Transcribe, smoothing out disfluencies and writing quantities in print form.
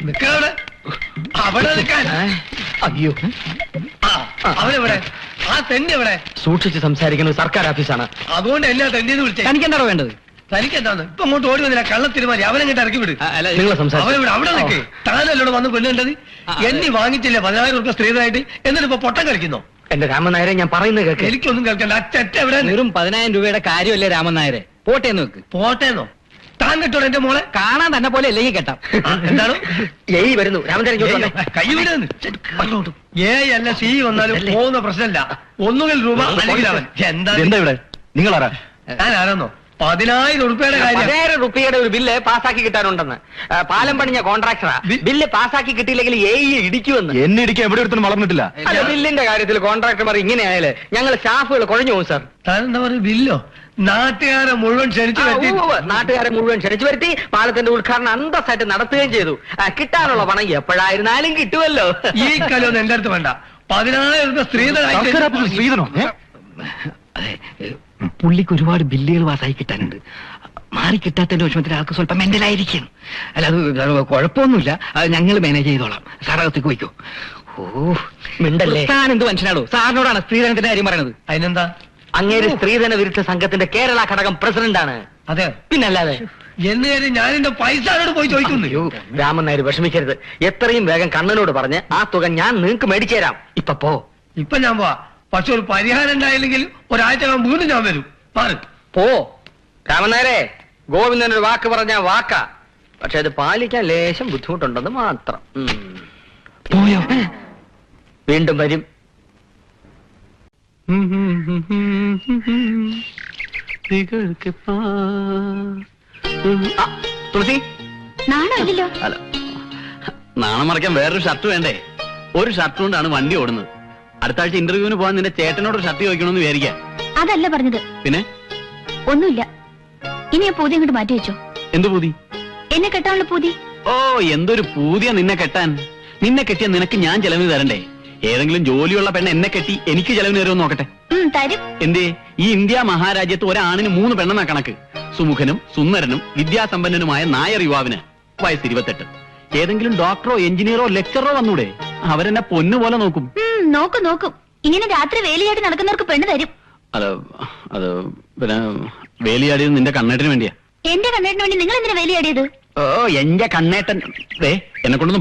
നിക്കവിടെ, അവിടെ നിൽക്കാൻ. അയ്യോ, അവനെവിടെ? ആ തെണ്ടി എവിടെ? സൂക്ഷിച്ച് സംസാരിക്കുന്നത് സർക്കാർ ഓഫീസാണ്. അതുകൊണ്ട് എന്നാ തെണ്ടിന്ന് വിളിച്ചേ? തനിക്ക് എന്താണോ വേണ്ടത്? തനിക്ക് എന്താന്ന്? ഇപ്പൊ അങ്ങോട്ട് ഓടി വന്നില്ല, കള്ളത്തിരുമാരി അവനെങ്ങോട്ട് ഇറക്കി വിട്. നിങ്ങൾ സംസാരിച്ചു. അവനെവിടെ? അവിടെ നിൽക്കേ. താനല്ലോട് വന്ന് പെണ്ണേണ്ടത്. എന്നെ വാങ്ങിച്ചില്ല 10,000 രൂപ സ്ത്രീതായിട്ട്, എന്നിട്ട് ഇപ്പൊ പൊട്ടം കളിക്കുന്നോ? എന്റെ രാമൻ നായരെ, ഞാൻ പറയുന്നത് കേൾക്ക്. എനിക്കൊന്നും കേൾക്കണ്ട. അച്ഛ എവിടെ? വെറും 10,000 രൂപയുടെ കാര്യമല്ലേ രാമൻ നായരെ? പോട്ടെ നോക്ക്. പോട്ടേന്നോ? താൻ കെട്ടോളൂ എന്റെ മോളെ. കാണാൻ തന്നെ പോലെ അല്ലെങ്കിൽ കേട്ടാം. എന്താണ്? ഏയ് വരുന്നു രാമൻ നായരെ. കൈ വിടുന്നു. അല്ല സി വന്നാലും പോകുന്ന പ്രശ്നമില്ല. ഒന്നുകിൽ രൂപ അല്ലെങ്കിൽ അവൻ. എന്താ ഇവിടെ? നിങ്ങളാരാ? ഞാൻ ആരാന്നോ? 10,000 രൂപയുടെ കാര്യം. 10,000 രൂപയുടെ ഒരു ബില്ല് പാസ്സാക്കി കിട്ടാനുണ്ടെന്ന്. പാലം പണിഞ്ഞ കോൺട്രാക്ടറാ. ബില്ല് പാസ്സാക്കി കിട്ടിയില്ലെങ്കിൽ ഇടിക്കുമെന്ന്. എന്നെ ഇടിക്കാൻ എവിടെ ഒരുത്തനും വളർന്നിട്ടില്ല. അല്ല, ബില്ലിന്റെ കാര്യത്തിൽ കോൺട്രാക്ടർമാർ ഇങ്ങനെ ആയാലേ ഞങ്ങൾ സ്റ്റാഫുകൾ കുഴഞ്ഞു പോകും സാർ. താൻ എന്താ പറയുക? ബില്ലോ? നാട്ടുകാരെ മുഴുവൻ ക്ഷണിച്ചു വരുത്തി. നാട്ടുകാരെ മുഴുവൻ ക്ഷണിച്ചു വരുത്തി പാലത്തിന്റെ ഉദ്ഘാടനം അന്തസ്സായിട്ട് നടത്തുകയും ചെയ്തു. കിട്ടാനുള്ള പണം എപ്പോഴായിരുന്നാലും കിട്ടുമല്ലോ. ഈ കലൊന്നും എന്റെ അടുത്ത് വേണ്ട. 10,000 രൂപ സ്ത്രീധനായിട്ട്. സ്ത്രീധനോ? അതെ, പുള്ളിക്ക് ഒരുപാട് ബില്ലുകൾ പാസ്സായി കിട്ടാനുണ്ട്. മാറി കിട്ടാത്തതിന്റെ വിഷമത്തിൽ ആൾക്ക് സ്വല്പം മെന്റലായിരിക്കും. അല്ല, അത് കുഴപ്പമൊന്നുമില്ല. അത് ഞങ്ങൾ മാനേജ് ചെയ്തോളാം. സാറകത്തേക്ക് പോയിക്കോ. ഓ മിണ്ടല്ലേ. താൻ എന്ത് മനുഷ്യനാടോ? സാറിനോടാണ് സ്ത്രീധനത്തിന്റെ കാര്യം പറയണത്. അതിനെന്താ? അങ്ങേര് സ്ത്രീധന വിരുദ്ധ സംഘത്തിന്റെ കേരള ഘടകം പ്രസിഡന്റാണ്. അതെ, പിന്നല്ലാതെ. എന്ന് കാര്യം ഞാൻ എന്റെ പൈസ പോയി ചോദിക്കുന്നു. രാമൻ നായർ വിഷമിക്കരുത്. എത്രയും വേഗം കണ്ണനോട് പറഞ്ഞ് ആ തുക ഞാൻ നിങ്ങൾക്ക് മേടിച്ചു തരാം. ഇപ്പൊ പോ. ഇപ്പൊ ഞാൻ പോവാ. പക്ഷെ ഒരു പരിഹാരം ഉണ്ടായില്ലെങ്കിൽ ഒരാഴ്ച വീണ്ടും ഞാൻ വരും. പോ രാമൻ നായരെ. ഗോവിന്ദനൊരു വാക്ക് പറഞ്ഞ വാക്കാ. പക്ഷെ അത് പാലിക്കാൻ ലേശം ബുദ്ധിമുട്ടുണ്ടെന്ന് മാത്രം. പോയോ? വീണ്ടും വരും. തുളസി, നാണല്ലോ. അല്ല, നാണം മറയ്ക്കാൻ വേറൊരു ഷർട്ട് വേണ്ടേ? ഒരു ഷർട്ട് കൊണ്ടാണ് വണ്ടി ഓടുന്നത്. അടുത്ത ആഴ്ച ഇന്റർവ്യൂവിന് പോകാൻ നിന്റെ ചേട്ടനോട് ഒരു ഷർട്ട് ചോദിക്കണമെന്ന് വിചാരിക്കാം. അതല്ല പറഞ്ഞത്. പിന്നെ? ഒന്നുമില്ല. ഇനി ആ പൂതി അങ്ങോട്ട് മാറ്റി വെച്ചോ. എന്ത് പൂതി? എന്നെ കെട്ടാനുള്ള പൂതി. ഓ, എന്തൊരു പൂതിയ നിന്നെ കെട്ടാൻ. നിന്നെ കെട്ടിയ നിനക്ക് ഞാൻ ചെലവിന് തരണ്ടേ? ഏതെങ്കിലും ജോലിയുള്ള പെണ്ണ് എന്നെ കെട്ടി എനിക്ക് ചെലവിന് തരുമെന്ന് നോക്കട്ടെ. തരും. എന്തേ? ഈ ഇന്ത്യ മഹാരാജ്യത്ത് ഒരാണിന് 3 പെണ്ണെന്ന കണക്ക്. സുമുഖനും സുന്ദരനും വിദ്യാസമ്പന്നനുമായ നായർ യുവാവിന് വയസ്സ് 28. ഏതെങ്കിലും ഡോക്ടറോ എഞ്ചിനീയറോ ലെക്ചറോ വന്നൂടെ? അവരെന്നെ പൊന്നുപോലെ നോക്കും. നോക്കും. ഇങ്ങനെ രാത്രി വേലിയായിട്ട് നടക്കുന്നവർക്ക് പെണ്ണ് തരും. അത് പിന്നെ വേലിയാടിയത് നിന്റെ കണ്ണേട്ടിന് വേണ്ടിയാ. എന്റെ കണ്ണേട്ടിന് വേണ്ടി നിങ്ങൾ എന്തിനാ വേലിയാടിയത്? ഓ, എന്റെ കണ്ണേട്ടൻ എന്നെ കൊണ്ടൊന്നും